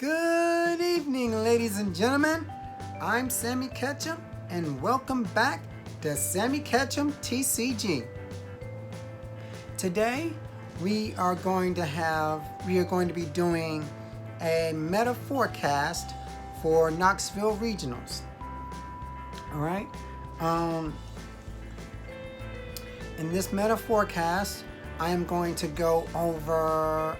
Good evening, ladies and gentlemen. I'm Sammy Ketchum, and welcome back to Sammy Ketchum TCG. Today, we are going to be doing a meta forecast for Knoxville regionals. All right. In this meta forecast, I'm going to go over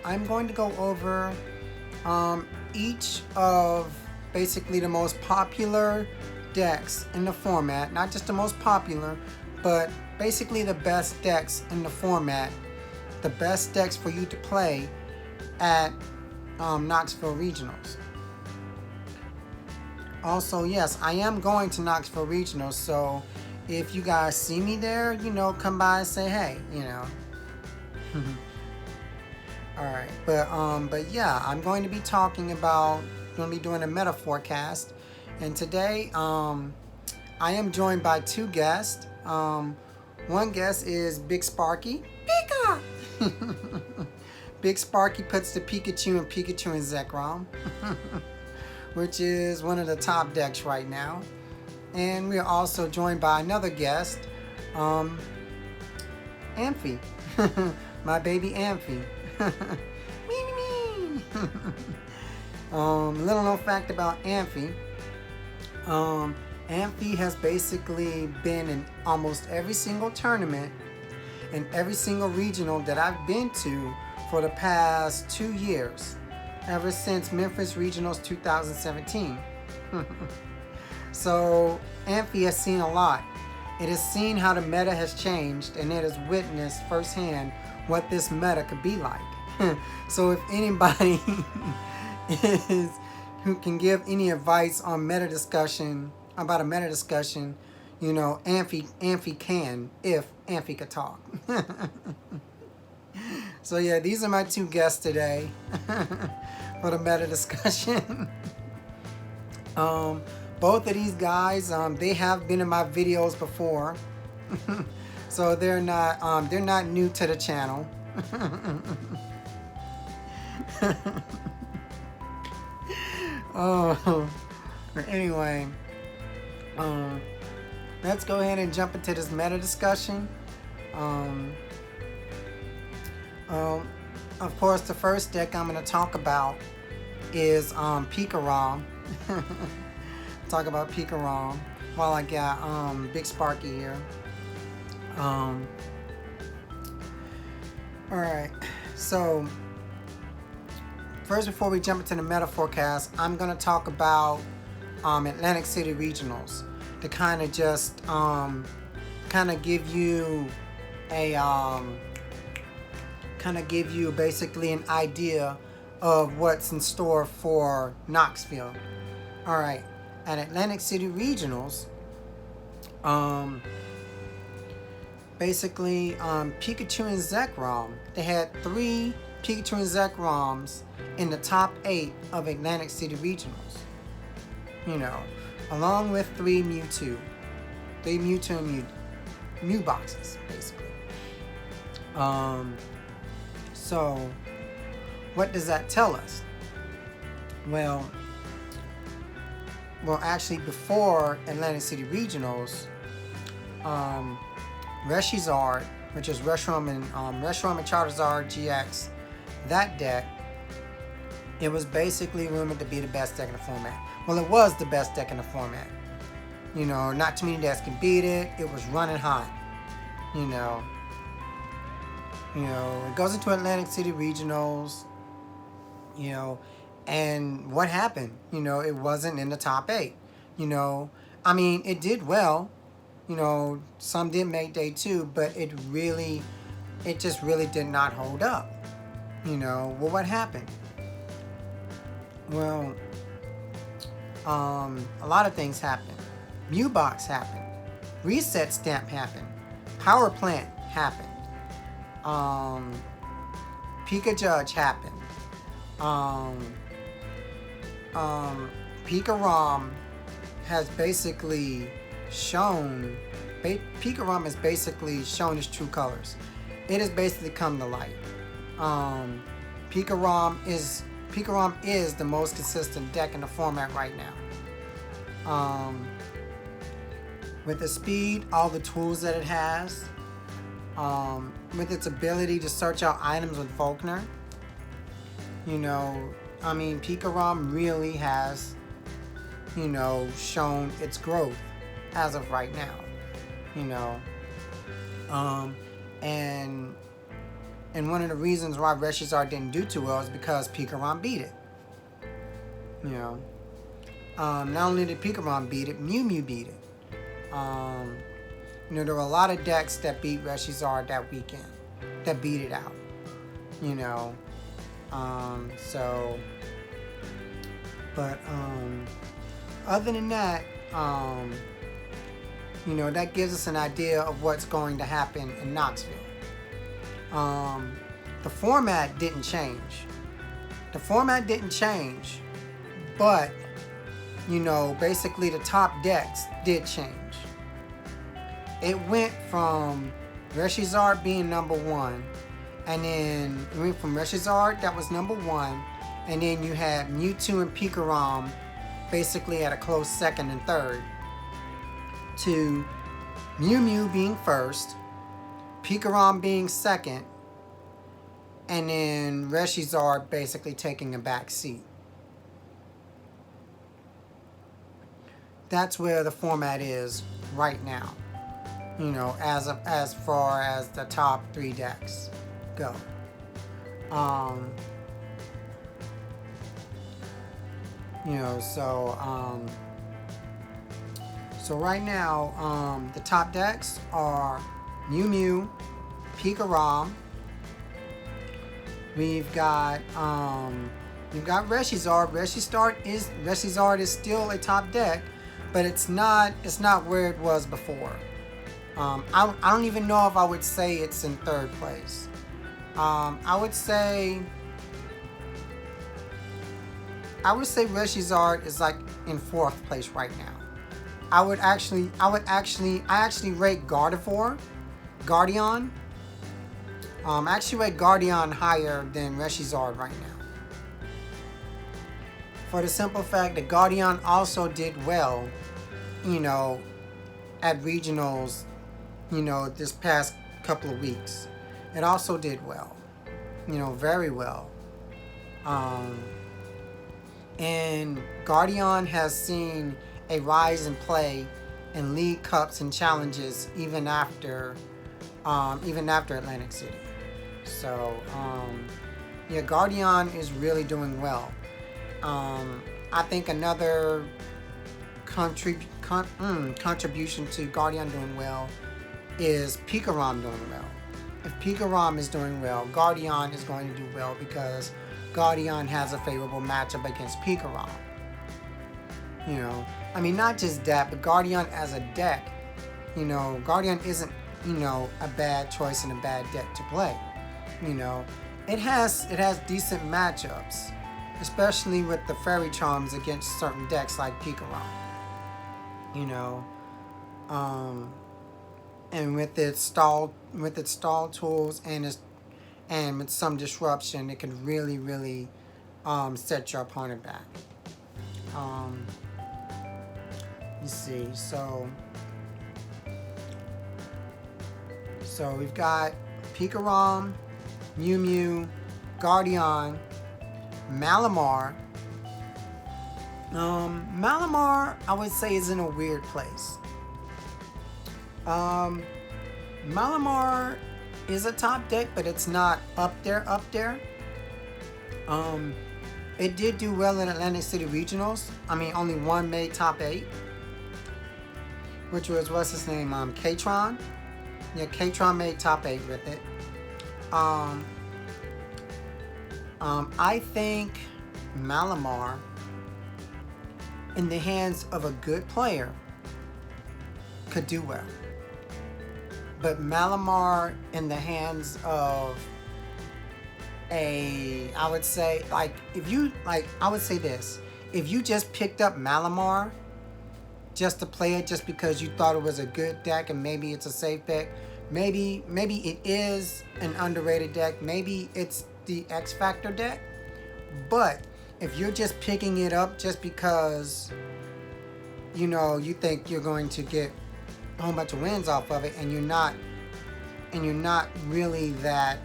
each of basically the most popular decks in the format. Not just the most popular, but basically the best decks in the format. The best decks for you to play at Knoxville regionals. Also, yes, I am going to Knoxville regionals, so if you guys see me there, come by and say hey, Alright, but yeah, I'm going to be doing a meta forecast. And today, I am joined by two guests. One guest is Big Sparky. Pika! Big Sparky puts the Pikachu and Zekrom, which is one of the top decks right now. And we are also joined by another guest, Amphy. My baby Amphy. Me. Little known fact about Amphy. Amphy has basically been in almost every single tournament and every single regional that I've been to for the past 2 years, ever since Memphis Regionals 2017. So Amphy has seen a lot. It has seen how the meta has changed, and it has witnessed firsthand what this meta could be like. So if anybody who can give any advice on meta discussion, Amphy can, if Amphy could talk. So yeah, these are my two guests today for the meta discussion. Both of these guys, they have been in my videos before, so they're not new to the channel. Anyway, let's go ahead and jump into this meta discussion. Of course, the first deck I'm going to talk about is Pika. Talk about Pika while I got Big Sparky here. Alright, so first, before we jump into the meta forecast, I'm going to talk about Atlantic City regionals to kind of just give you basically an idea of what's in store for Knoxville. Alright, at Atlantic City regionals, basically Pikachu and Zekrom, they had 3 Pikachu and Zekroms in the top 8 of Atlantic City regionals. Along with 3 Mewtwo. 3 Mewtwo and Mew boxes, basically. So what does that tell us? Well, actually, before Atlantic City regionals, Reshizard, which is Reshiram and Charizard GX, that deck, it was basically rumored to be the best deck in the format. Well, it was the best deck in the format. Not too many decks can beat it. It was running hot. It goes into Atlantic City regionals. And what happened? It wasn't in the top 8. It did well. Some did make day 2, but it just really did not hold up. Well, what happened? Well, a lot of things happened. Mew box happened. Reset stamp happened. Power plant happened. Pika Judge happened. Pika has basically shown its true colors. It has basically come to light. Pika is Pikarom is the most consistent deck in the format right now. With the speed, all the tools that it has, with its ability to search out items with Volkner, Pikarom really has, shown its growth as of right now, and one of the reasons why Reshizard didn't do too well is because Pikarom beat it. Not only did Pikarom beat it, Mew Mew beat it. There were a lot of decks that beat Reshizard that weekend, that beat it out. Other than that, that gives us an idea of what's going to happen in Knoxville. The format didn't change. But, basically the top decks did change. It went from Reshizard being number one, and then it went from Reshizard, that was number one, and then you had Mewtwo and Pikarom basically at a close second and third, to Mew Mew being first, Pikarom being second, and then Reshizard basically taking a back seat. That's where the format is right now, as far as the top three decks go. So right now, the top decks are Mew Mew, Pikarom. We've got Reshizard. Reshizard is still a top deck, but it's not where it was before. I don't even know if I would say it's in third place. I would say Reshizard is like in fourth place right now. I actually rate Gardevoir, Guardian. I actually rate Guardian higher than Reshizard right now. For the simple fact that Guardian also did well, at regionals, this past couple of weeks. It also did well, very well. And Guardian has seen a rise in play in League Cups and challenges even after Atlantic City. So, Guardian is really doing well. I think another contribution to Guardian doing well is Pikarom doing well. If Pikarom is doing well, Guardian is going to do well because Guardian has a favorable matchup against Pikarom. Not just that, but Guardian as a deck, Guardian isn't, a bad choice and a bad deck to play. It has decent matchups, especially with the Fairy Charms against certain decks like Pikarom. And with its stall tools and with some disruption, it can really set your opponent back. You see, so we've got Pikarom, Mew Mew, Guardian, Malamar. Malamar, I would say, is in a weird place. Malamar is a top deck, but it's not up there. It did do well in Atlantic City Regionals. Only one made top 8, which was, what's his name, K-Tron. Yeah, K-Tron made top 8 with it. I think Malamar, in the hands of a good player, could do well. But Malamar in the hands of I would say this. If you just picked up Malamar just to play it just because you thought it was a good deck and maybe it's a safe deck, maybe it is an underrated deck, maybe it's the X Factor deck, But if you're just picking it up just because, you know, you think you're going to get a whole bunch of wins off of it, and you're not really that,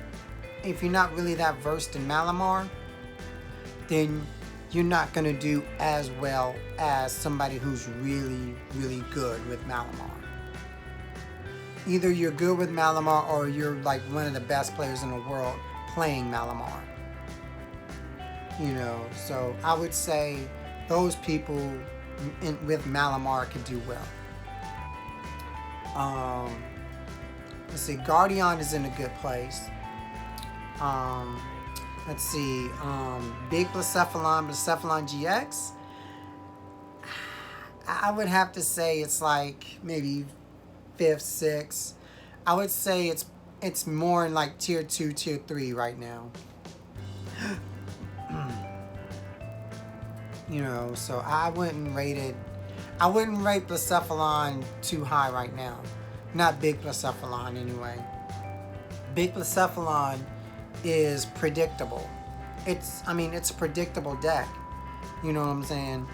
if you're not really that versed in Malamar, then you're not going to do as well as somebody who's really, really good with Malamar. Either you're good with Malamar or you're like one of the best players in the world playing Malamar. You know, so I would say those people with Malamar could do well. Let's see, Guardian is in a good place. Let's see, Big Blacephalon GX. I would have to say it's like maybe 5th, 6th. I would say it's more in like tier 2, tier 3 right now. You know, so I wouldn't rate Blacephalon too high right now. Not Big Blacephalon anyway. Big Blacephalon is predictable. It's a predictable deck. You know what I'm saying?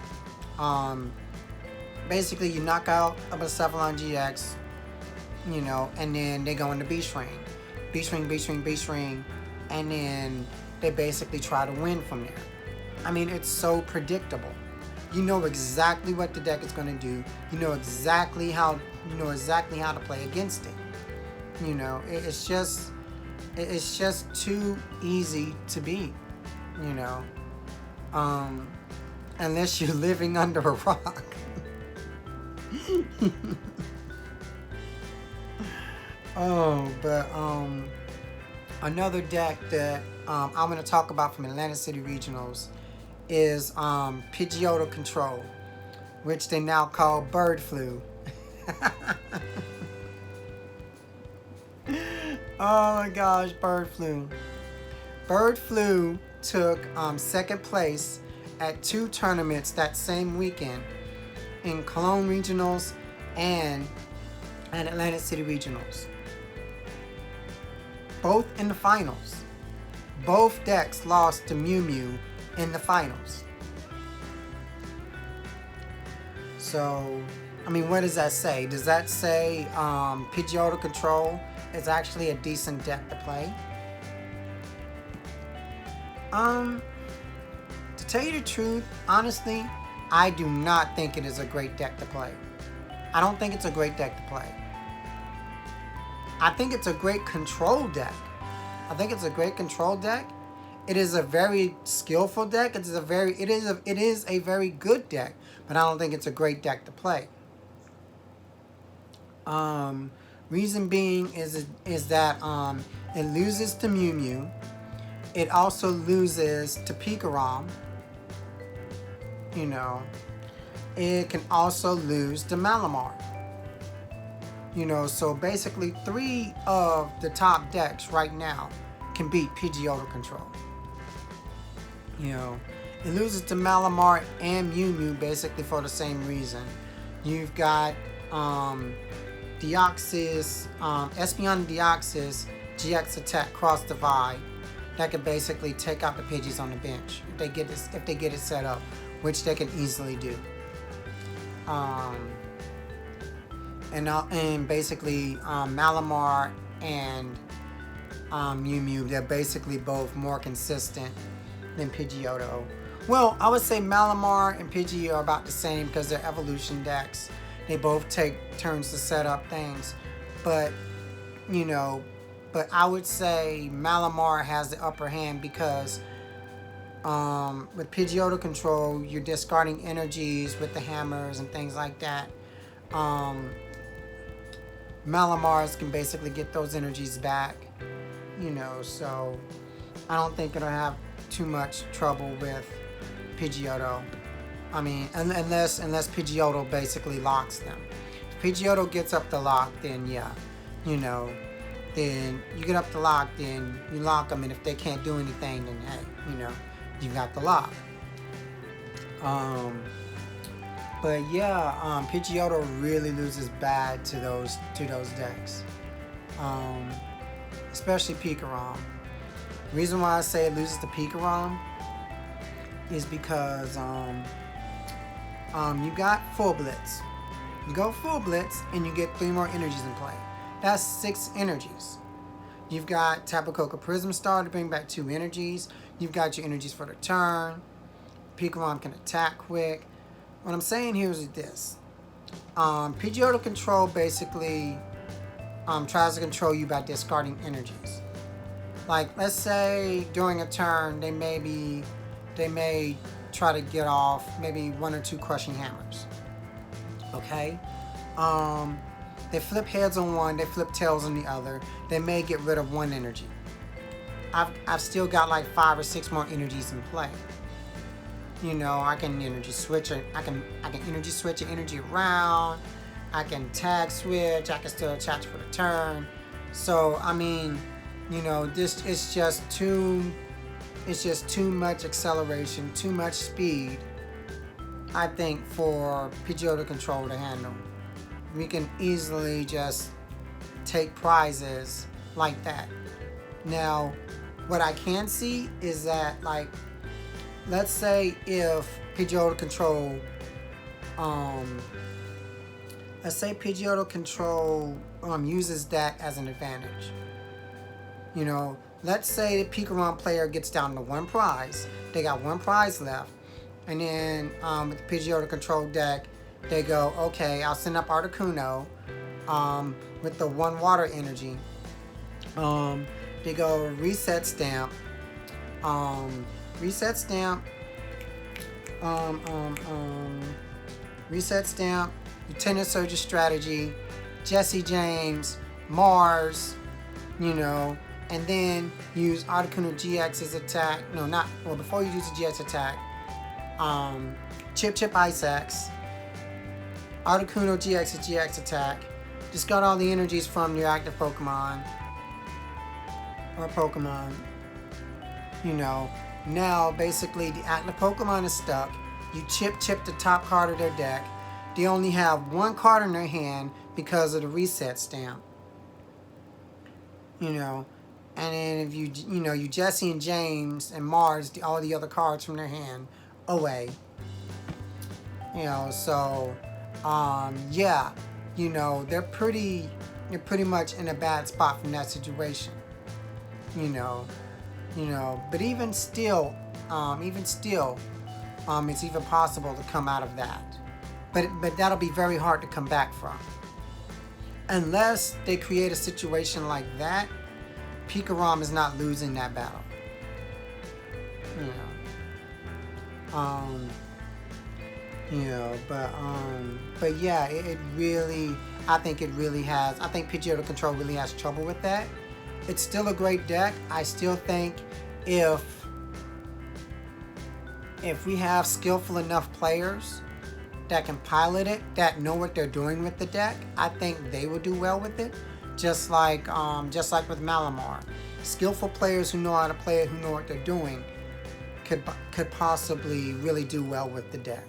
Basically you knock out a Blacephalon GX, you know, and then they go into Beast Ring. Beast Ring, and then they basically try to win from there. I mean, it's so predictable. You know exactly what the deck is going to do. You know exactly how to play against it. You know, it's just too easy to beat. You know, unless you're living under a rock. But another deck that I'm going to talk about from Atlantic City Regionals is Pidgeotto Control, which they now call Bird Flu. Oh my gosh, Bird Flu. Bird Flu took second place at 2 tournaments that same weekend, in Cologne Regionals and Atlantic City Regionals. Both in the finals. Both decks lost to Mew Mew in the finals. So, I mean, what does that say? Does that say Pidgeotto Control is actually a decent deck to play? To tell you the truth, honestly, I do not think it is a great deck to play. I don't think it's a great deck to play. I think it's a great control deck. It is a very skillful deck. It is a very good deck, but I don't think it's a great deck to play. Reason being is that it loses to Mew Mew. It also loses to Pikarom. You know, it can also lose to Malamar. You know, so basically 3 of the top decks right now can beat Pidgeotto Control. You know, it loses to Malamar and Mew Mew basically for the same reason. You've got Deoxys, Espeon Deoxys GX Attack Cross Divide that can basically take out the Pidgeys on the bench if they get it set up, which they can easily do. And basically Malamar and Mew Mew, they're basically both more consistent than Pidgeotto. Well, I would say Malamar and Pidgey are about the same because they're evolution decks. They both take turns to set up things. But, you know, I would say Malamar has the upper hand because with Pidgeotto Control, you're discarding energies with the hammers and things like that. Malamars can basically get those energies back, you know, so I don't think it'll have too much trouble with Pidgeotto. I mean, unless Pidgeotto basically locks them. If Pidgeotto gets up the lock, then yeah, you know, then you get up the lock, then you lock them, and if they can't do anything, then hey, you know, you got the lock. But yeah, Pidgeotto really loses bad to those decks, especially Pikarom. The reason why I say it loses to Pikarom is because you got full blitz. You go full blitz and you get 3 more energies in play. That's 6 energies. You've got Tapu Koko Prism Star to bring back 2 energies. You've got your energies for the turn. Pikarom can attack quick. What I'm saying here is this. Pidgeotto Control basically tries to control you by discarding energies. Like, let's say during a turn, they may try to get off maybe 1 or 2 crushing hammers. Okay? They flip heads on one, they flip tails on the other. They may get rid of 1 energy. I've still got like 5 or 6 more energies in play. You know, I can energy switch it. I can energy switch your energy around. I can tag switch. I can still attach for the turn. So I mean, you know, this is just too much acceleration, too much speed, I think, for Pidgeotto Control to handle. We can easily just take prizes like that. Now, what I can see is that, like, let's say if Pidgeotto Control, uses that as an advantage. You know, let's say the Pikarom player gets down to 1 prize. They got 1 prize left. And then with the Pidgeotto Control deck, they go, okay, I'll send up Articuno with the 1 water energy. They go Reset Stamp. Reset Stamp. Reset Stamp. Lieutenant Surge's Strategy. Jesse James. Mars. You know. And then use Articuno GX's attack. No, not. Well, before you use the GX attack. Chip Ice X. Articuno GX's GX attack. Discard all the energies from your active Pokemon. Or Pokemon. You know. Now, basically, the active Pokemon is stuck. You chip the top card of their deck. They only have 1 card in their hand because of the Reset Stamp. You know. And then if you Jesse and James and Mars, all the other cards from their hand away. You know, so, yeah. You know, they're pretty much in a bad spot from that situation. You know, but even still, it's even possible to come out of that. But that'll be very hard to come back from. Unless they create a situation like that, Pikarom is not losing that battle. But yeah, it really, I think Pidgeotto Control really has trouble with that. It's still a great deck. I still think if we have skillful enough players that can pilot it, that know what they're doing with the deck, I think they will do well with it. Just like with Malamar. Skillful players who know how to play it, who know what they're doing, could possibly really do well with the deck.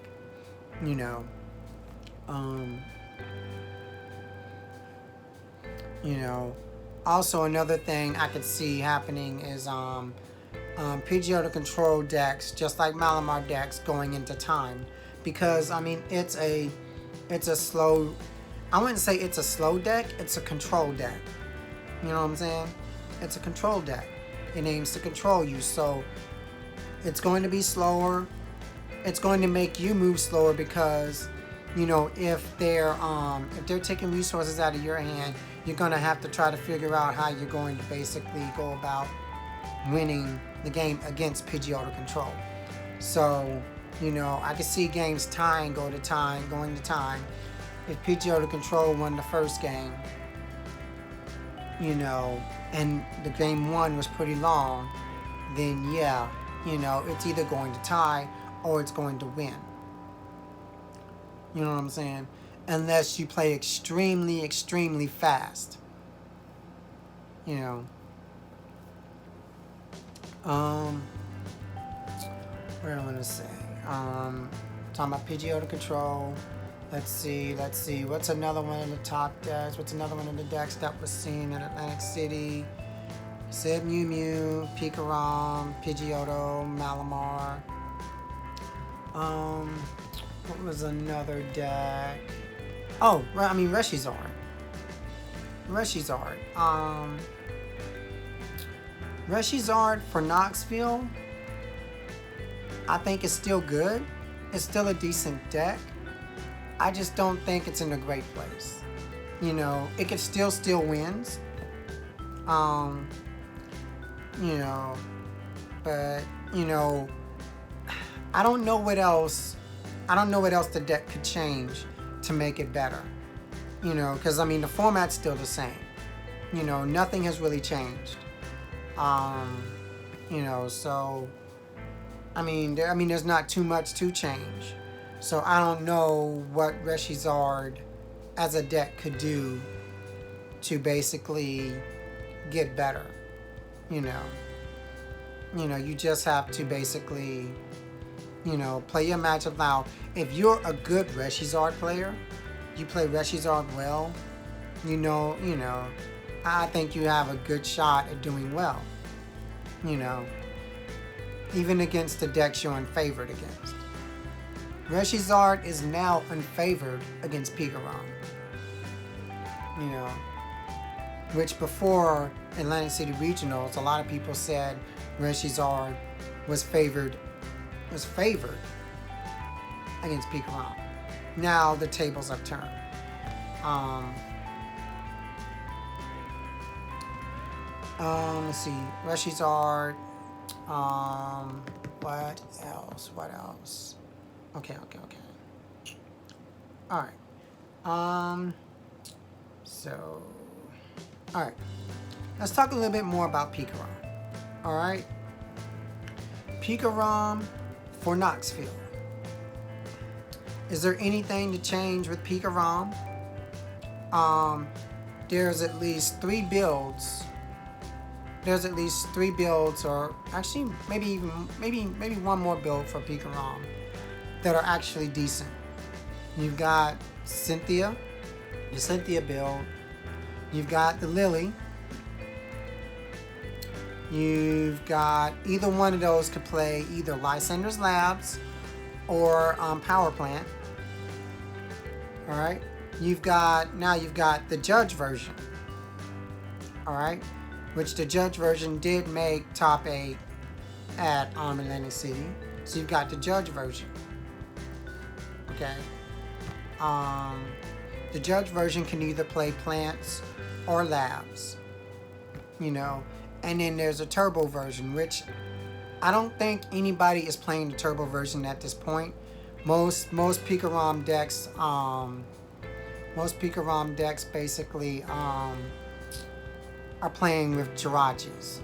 You know. Also, another thing I could see happening is Pidgeotto Control decks, just like Malamar decks, going into time, because I mean it's a slow. I wouldn't say it's a slow deck. It's a control deck. You know what I'm saying? It's a control deck. It aims to control you, so it's going to be slower. It's going to make you move slower because, you know, if they're taking resources out of your hand, you're going to have to try to figure out how you're going to basically go about winning the game against Pidgeotto Control. So, you know, I can see games going to time. If Pidgeotto Control won the first game, you know, and the game 1 was pretty long, then yeah, you know, it's either going to tie or it's going to win. You know what I'm saying? Unless you play extremely, extremely fast. You know. What do I want to say? Talking about Pidgeotto Control. Let's see. What's another one in the top decks? What's another one in the decks that was seen in Atlantic City? Said Mew Mew, Pikarom, Pidgeotto, Malamar. Um, what was another deck? Oh, I mean Reshizard. Reshizard. Reshizard for Knoxville, I think it's still good. It's still a decent deck. I just don't think it's in a great place. You know, it could still steal wins. Um, you know, but you know, I don't know what else. I don't know what else the deck could change to make it better. You know, because I mean the format's still the same. You know, nothing has really changed. You know, so I mean, there's not too much to change. So I don't know what Reshizard as a deck could do to basically get better. You know, you just have to basically, play your matchup. Now, if you're a good Reshizard player, you play Reshizard well, I think you have a good shot at doing well. Even against the decks you're unfavored against. Reshizard is now unfavored against Pikarom. Which before Atlantic City Regionals, a lot of people said Reshizard was favored against Pikarom. Now the tables have turned. Let's see, Reshizard. What else? Okay. All right. So, all right. Let's talk a little bit more about Pikarom. All right. Pikarom for Knoxville. Is there anything to change with Pikarom? There's at least three builds. Or actually maybe one more build for Pikarom that are actually decent. You've got Cynthia, the Cynthia build. You've got the Lily. You've got either one of those could play either Lysander's Labs or Power Plant. All right. You've got the Judge version. All right. Which the Judge version did make top 8 at Atlantic City. So you've got the Judge version. Okay. The Judge version can either play plants or labs. And then there's a turbo version, which I don't think anybody is playing the turbo version at this point. Most Pikarom decks basically are playing with Jirachis.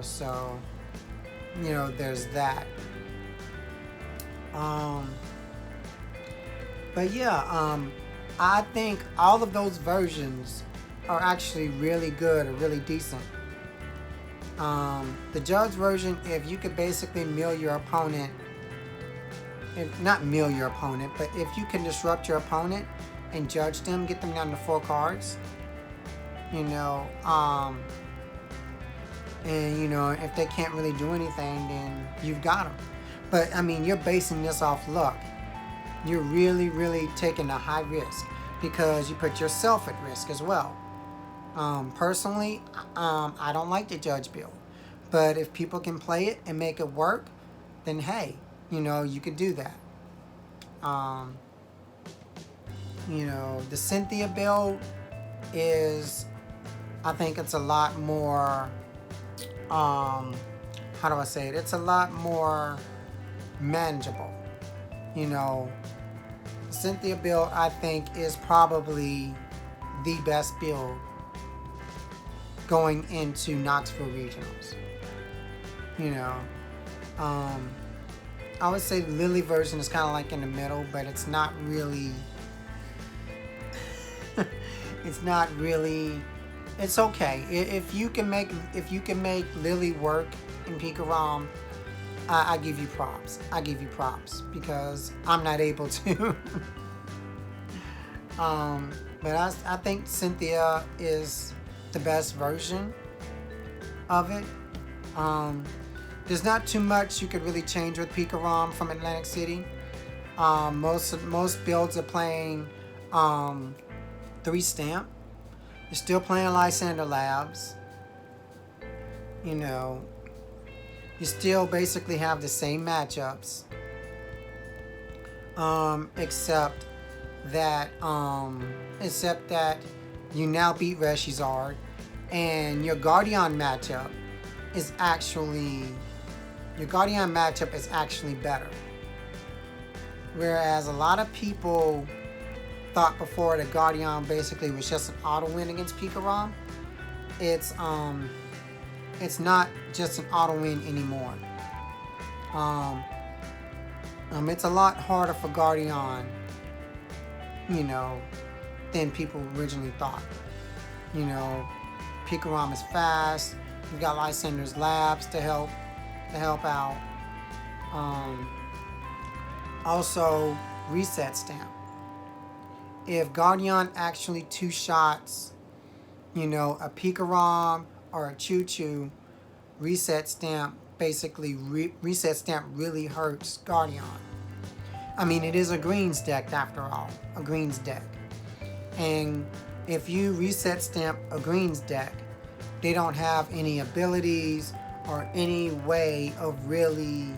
So there's that. But yeah, I think all of those versions are actually really good or really decent. The Judge version, if you could basically mill your opponent, not mill your opponent, but if you can disrupt your opponent and judge them, get them down to 4 cards, and if they can't really do anything, then you've got them. But I mean, you're basing this off luck. You're really, really taking a high risk because you put yourself at risk as well. Personally, I don't like the Judge build, but if people can play it and make it work, then hey, you could do that. The Cynthia build is, I think it's a lot more, how do I say it? It's a lot more manageable. Cynthia build, I think, is probably the best build going into Knoxville Regionals. I would say the Lily version is kind of like in the middle, but it's not really. It's okay if you can make Lily work in Pikarom. I give you props. Because I'm not able to. But I think Cynthia is the best version of it. There's not too much you could really change with Pikarom from Atlantic City. Most builds are playing 3-stamp. You're still playing Lysander Labs. You know, you still basically have the same matchups, except that you now beat Reshizard, and your Guardian matchup is actually better. Whereas a lot of people thought before that Guardian basically was just an auto win against Pikarom, it's not just an auto win anymore. It's a lot harder for Guardian, you know, than people originally thought. You know, Pikarom is fast. You've got Lysander's Labs to help out. Also, Reset Stamp. If Guardian actually two-shots, you know, a Pikarom or a Choo-Choo, Reset Stamp Reset Stamp really hurts Guardian. I mean, it is a greens deck after all, a greens deck. And if you Reset Stamp a greens deck, they don't have any abilities or any way of really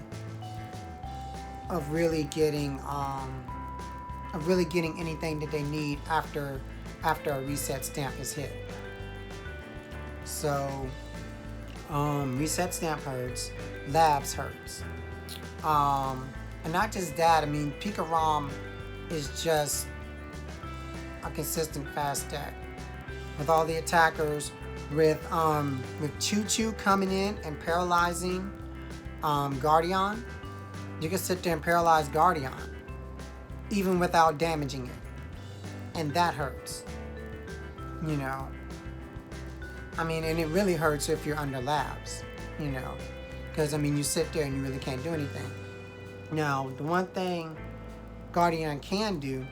getting anything that they need after a Reset Stamp is hit. So Reset Stamp hurts, Labs hurts. And not just that, I mean, Pikarom is just a consistent fast deck. With all the attackers, with Choo-Choo coming in and paralyzing Guardian, you can sit there and paralyze Guardian even without damaging it. And that hurts. You know. I mean, and it really hurts if you're under Labs, you know. Because, I mean, you sit there and you really can't do anything. Now, the one thing Guardian can do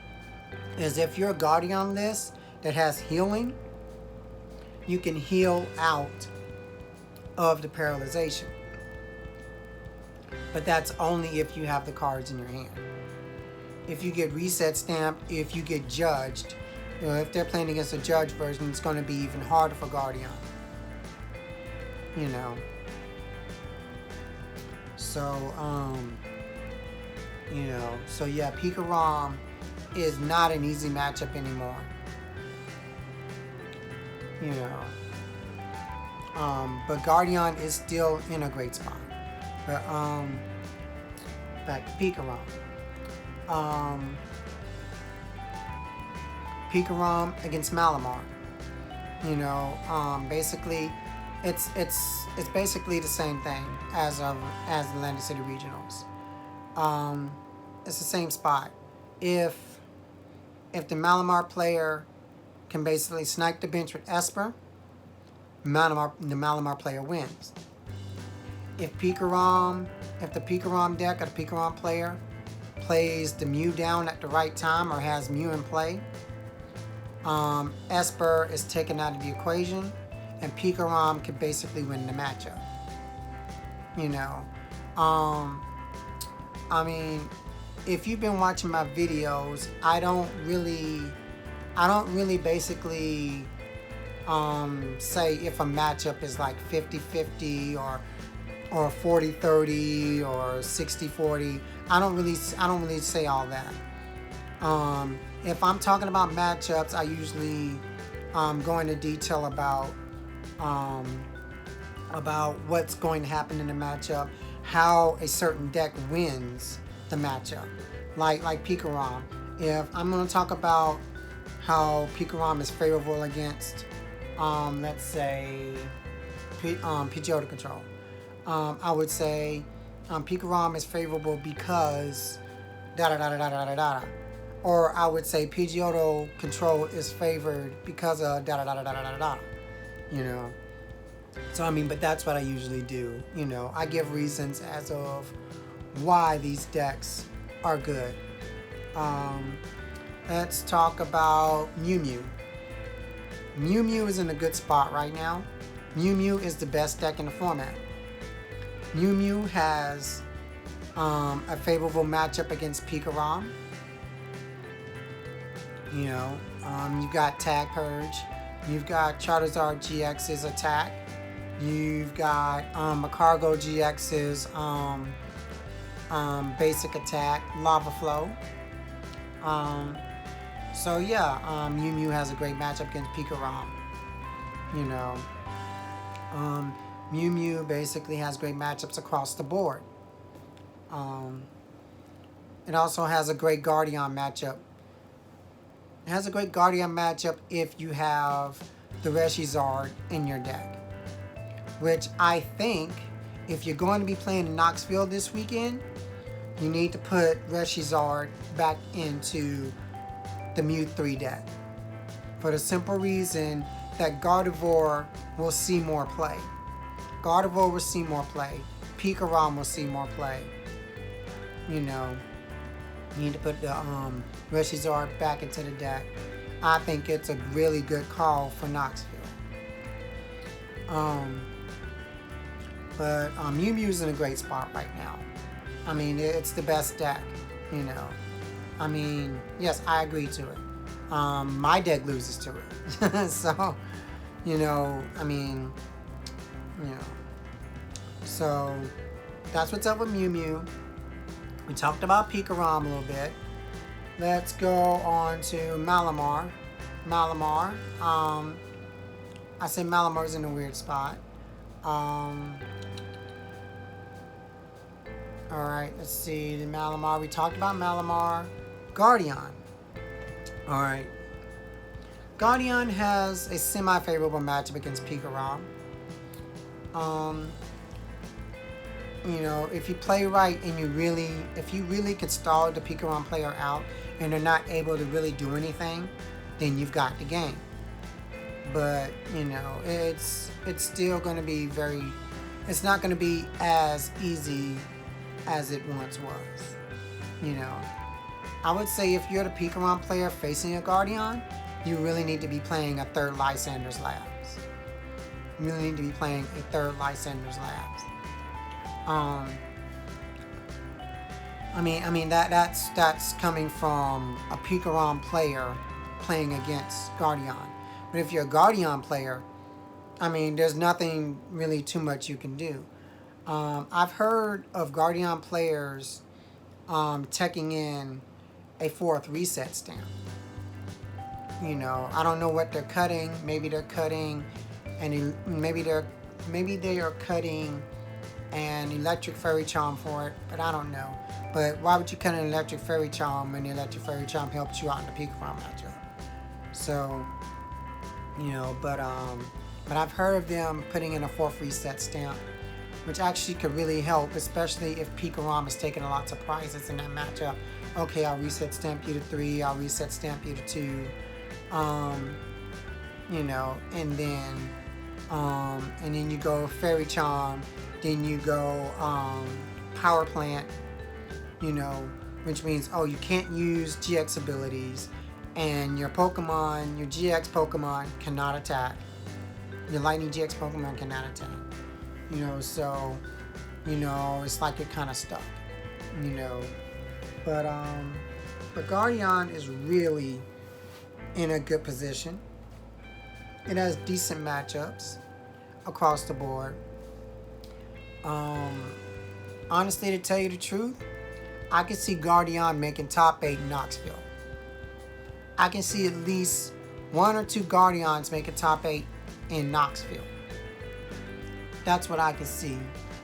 is if you're a Guardian list that has healing, you can heal out of the paralyzation. But that's only if you have the cards in your hand. If you get Reset Stamped, if you get judged, you know, if they're playing against a judge version, it's going to be even harder for Guardian. You know. So, you know, so yeah, Pikarom is not an easy matchup anymore. You know. But Guardian is still in a great spot. But, back to Pikarom. Pikarom against Malamar. You know, basically, it's basically the same thing as the Atlantic City Regionals. It's the same spot. If the Malamar player can basically snipe the bench with Esper, the Malamar player wins. If the Pikarom deck or the Pikarom player plays the Mew down at the right time or has Mew in play, Esper is taken out of the equation, and Pikarom can basically win the matchup. You know, I mean, if you've been watching my videos, I don't really basically say if a matchup is like 50-50 or 40-30 or 60-40. I don't really say all that. If I'm talking about matchups, I usually go into detail about what's going to happen in the matchup, how a certain deck wins the matchup. Like Pikarom. If I'm going to talk about how Pikarom is favorable against, let's say, Pidgeotto control. I would say Pikarom is favorable because da-da-da-da-da-da-da-da. Or I would say Pidgeotto control is favored because of da-da-da-da-da-da-da. You know? So, I mean, but that's what I usually do. You know, I give reasons as of why these decks are good. Let's talk about Mew Mew. Mew Mew is in a good spot right now. Mew Mew is the best deck in the format. Mew Mew has a favorable matchup against Pikarom. You know, you've got Tag Purge. You've got Charizard GX's attack. You've got Macargo GX's basic attack, Lava Flow. So yeah, Mew Mew has a great matchup against Pikarom. You know, Mew Mew basically has great matchups across the board. It also has a great Guardian matchup. It has a great Guardian matchup if you have the Reshizard in your deck. Which I think, if you're going to be playing in Knoxville this weekend, you need to put Reshizard back into the Mew 3 deck. For the simple reason that Gardevoir will see more play. Gardevoir will see more play. Pikarom will see more play. You know, you need to put the Reshizard back into the deck. I think it's a really good call for Knoxville. But Mew Mew's in a great spot right now. I mean, it's the best deck, you know. I mean, yes, I agree to it. My deck loses to it. So, you know, I mean, you know. So, that's what's up with Mew Mew. We talked about Pikarom a little bit. Let's go on to Malamar. Malamar. I say Malamar's in a weird spot. Alright, let's see. The Malamar. We talked about Malamar. Guardian. Alright. Guardian has a semi-favorable matchup against Pikarom. You know, if you play right and if you really could stall the Pikarom player out and they're not able to really do anything, then you've got the game. But, you know, it's still going to be it's not going to be as easy as it once was. You know, I would say if you're the Pikarom player facing a Guardian, you really need to be playing a third Lysander's Labs. You really need to be playing a third Lysander's Labs. I mean that's coming from a Pikarom player playing against Guardian. But if you're a Guardian player, I mean, there's nothing really too much you can do. I've heard of Guardian players teching in a 4th reset stamp. You know, I don't know what they're cutting. Maybe they're cutting, and maybe they are cutting an Electric Fairy Charm for it, but I don't know. But why would you cut an Electric Fairy Charm when the Electric Fairy Charm helps you out in the Pikarom matchup? So, you know, but I've heard of them putting in a 4th reset stamp, which actually could really help, especially if Pikarom is taking a lot of prizes in that matchup. Okay, I'll reset stamp you to 3, I'll reset stamp you to 2, you know, and then you go Fairy Charm, then you go Power Plant, you know, which means, oh, you can't use GX abilities, and your Pokemon, your GX Pokemon cannot attack. Your Lightning GX Pokemon cannot attack. You know, so, you know, it's like you're kind of stuck, you know. But Guardian is really in a good position. It has decent matchups across the board. Honestly, to tell you the truth, I can see Guardian making top 8 in Knoxville. I can see at least 1 or 2 Guardians making top 8 in Knoxville. That's what I can see.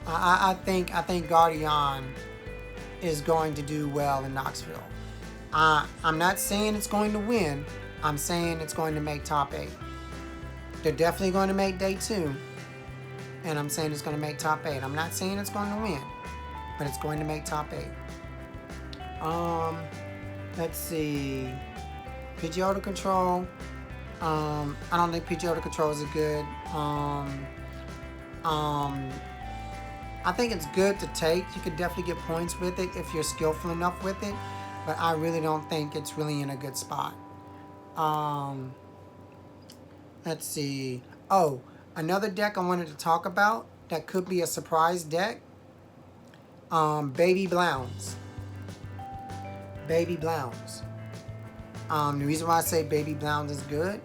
I think Guardian is going to do well in Knoxville. I'm not saying it's going to win. I'm saying it's going to make top 8. They're definitely going to make day 2. And I'm saying it's going to make top 8. I'm not saying it's going to win, but it's going to make top 8. Let's see. Pidgeotto Control. I don't think Pidgeotto Control is a good. I think it's good to take. You could definitely get points with it if you're skillful enough with it, but I really don't think it's really in a good spot. Let's see. Oh, another deck I wanted to talk about that could be a surprise deck Baby Blounds. Baby Blounds. The reason why I say Baby Blounds is good,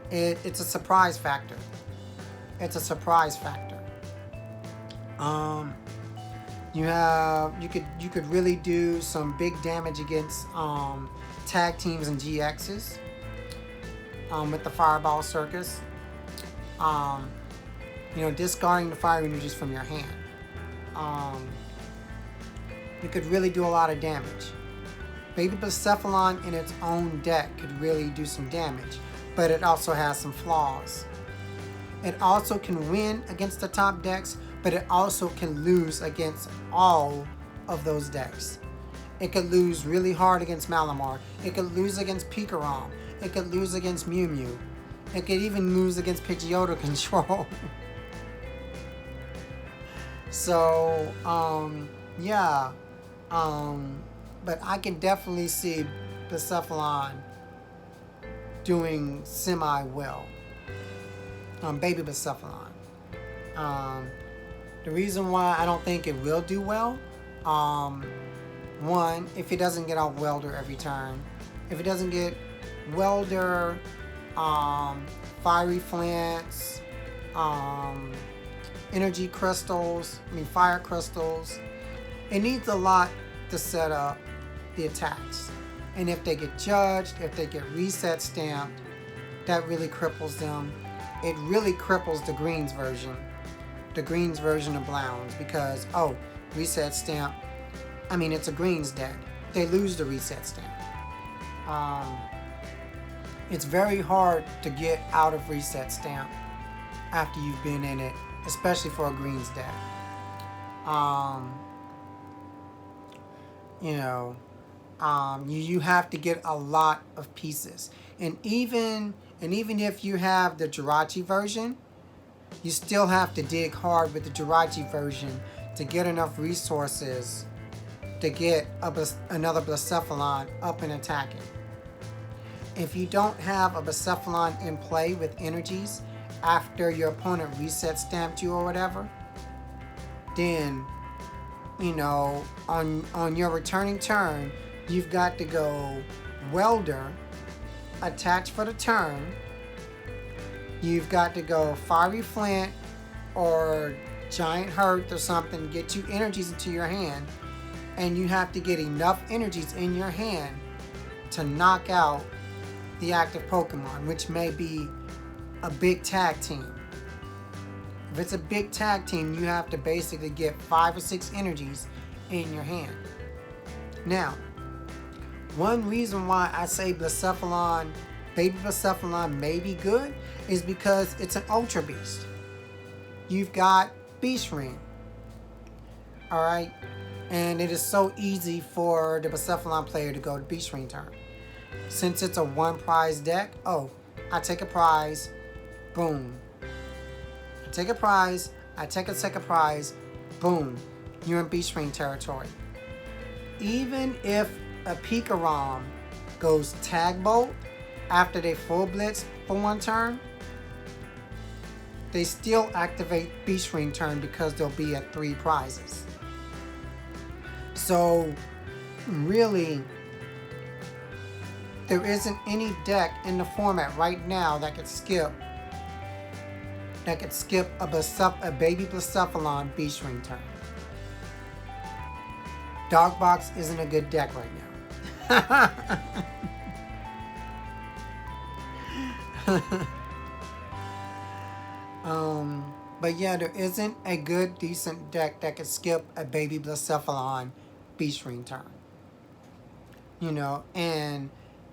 it's a surprise factor. It's a surprise factor. You could really do some big damage against tag teams and GXs with the Fireball Circus. Discarding the fire energies from your hand. You could really do a lot of damage. Baby Blacephalon in its own deck could really do some damage, but it also has some flaws. It also can win against the top decks, but it also can lose against all of those decks. It could lose really hard against Malamar. It could lose against Pikarom. It could lose against Mew Mew. It could even lose against Pidgeotto Control. So, yeah. But I can definitely see Blacephalon doing semi-well. Baby Blacephalon. The reason why I don't think it will do well, one, if it doesn't get out Welder every turn. If it doesn't get Welder, Fiery Flants, Energy Crystals, Fire Crystals. It needs a lot to set up the attacks. And if they get judged, if they get reset stamped, that really cripples them. It really cripples the Greens version. The Greens version of Blounds because, reset stamp. It's a Greens deck. They lose the reset stamp. It's very hard to get out of reset stamp after you've been in it, especially for a Greens deck. You have to get a lot of pieces. And even if you have the Jirachi version, you still have to dig hard with the Jirachi version to get enough resources to get another Blacephalon up and attacking. If you don't have a Blacephalon in play with energies after your opponent reset stamped you or whatever, then, on your returning turn, you've got to go Welder, attach for the turn. You've got to go Fiery Flint or Giant Hurt or something, get 2 energies into your hand, and you have to get enough energies in your hand to knock out the active Pokemon, which may be a big tag team. If it's a big tag team, you have to basically get 5 or 6 energies in your hand. Now, one reason why I say Blacephalon, Baby Blacephalon may be good is because it's an Ultra Beast. You've got Beast Ring. Alright? And it is so easy for the Blacephalon player to go to Beast Ring turn. Since it's a 1 prize deck, I take a prize, boom. I take a prize, I take a second prize, boom. You're in Beast Ring territory. Even if a Pikarom goes Tag Bolt after they full blitz for 1 turn, they still activate Beast Ring turn because they'll be at 3 prizes. So, really, there isn't any deck in the format right now that could skip a Baby Blacephalon Beast Ring turn. Dog Box isn't a good deck right now. But yeah, there isn't a good, decent deck that could skip a Baby Blacephalon Beast Ring turn.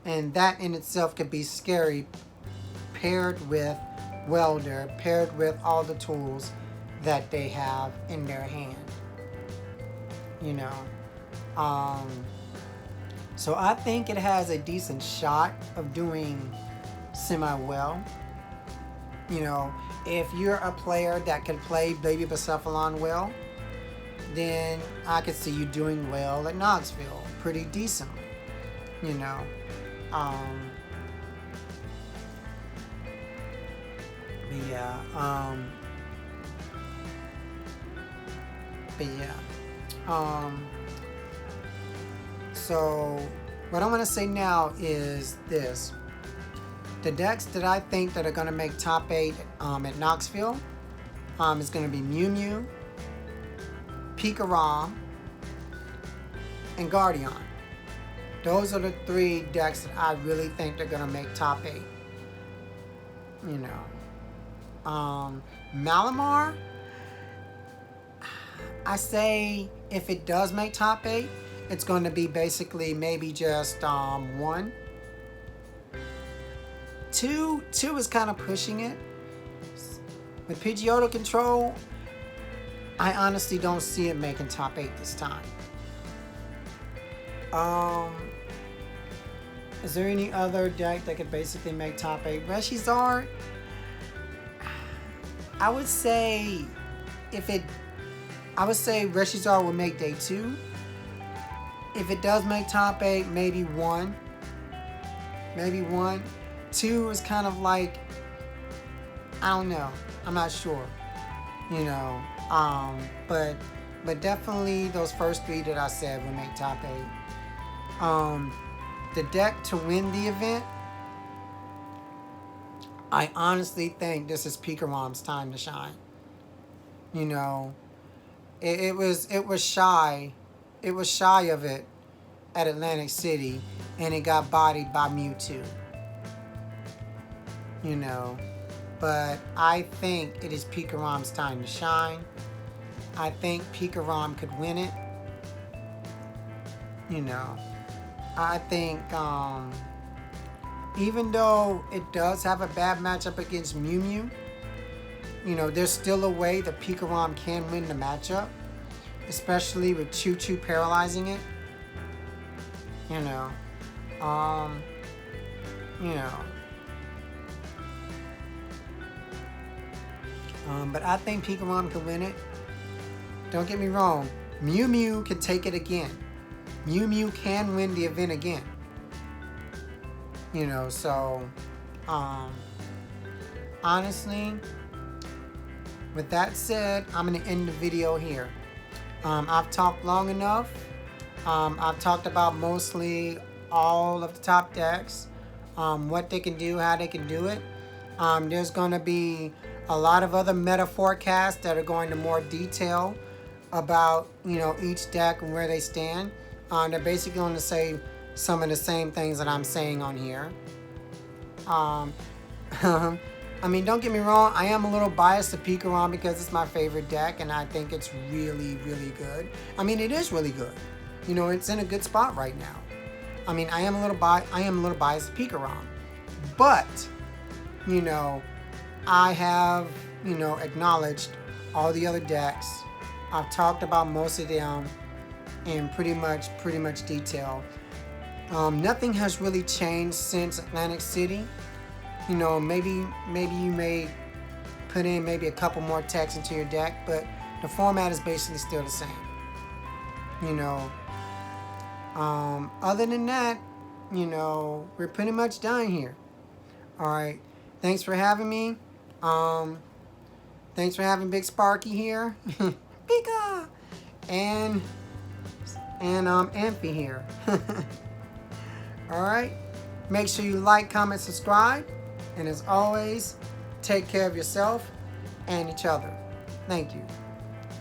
And that in itself could be scary, paired with Welder, paired with all the tools that they have in their hand. So I think it has a decent shot of doing semi-well. If you're a player that can play Baby Blacephalon well, then I could see you doing well at Knoxville pretty decently. But yeah. So what I want to say now is this. The decks that I think that are going to make top 8 at Knoxville is going to be Mew Mew, Pikarom, and Guardian. Those are the 3 decks that I really think they're going to make top 8. You know. Malamar, I say if it does make top 8, it's going to be basically maybe just 1. 2 is kind of pushing it. With Pidgeotto control, I honestly don't see it making top 8 this time. Is there any other deck that could basically make top 8? Reshizard, I would say Reshizard will make day 2. If it does make top 8, maybe 1. Maybe 1. 2 is kind of like, I don't know. I'm not sure. You know. But definitely those first 3 that I said will make top 8. The deck to win the event, I honestly think this is Pikarom's time to shine. You know, it was shy of it at Atlantic City, and it got bodied by Mewtwo. You know, but I think it is Pikarom's time to shine. I think Pikarom could win it. You know, I think even though it does have a bad matchup against Mew Mew, you know, there's still a way that Pikarom can win the matchup, especially with Choo Choo paralyzing it. You know, but I think Pikarom can win it. Don't get me wrong, Mew Mew can take it again. Mew Mew can win the event again. You know, so honestly, with that said, I'm going to end the video here. I've talked long enough. I've talked about mostly all of the top decks, what they can do, how they can do it. There's going to be a lot of other meta forecasts that are going to more detail about, you know, each deck and where they stand. They're basically going to say some of the same things that I'm saying on here. I mean, don't get me wrong, I am a little biased to Pikarom because it's my favorite deck, and I think it's really, really good. I mean, it is really good. You know, it's in a good spot right now. I mean, I am a little biased to Pikarom, but you know, I have, you know, acknowledged all the other decks. I've talked about most of them in pretty much detail. Nothing has really changed since Atlantic City. You know, maybe you may put in maybe a couple more texts into your deck, but the format is basically still the same. You know, other than that, you know, we're pretty much done here. All right, thanks for having me. Thanks for having Big Sparky here, Pika, and Amphy here. All right, make sure you like, comment, subscribe, and as always, take care of yourself and each other. Thank you.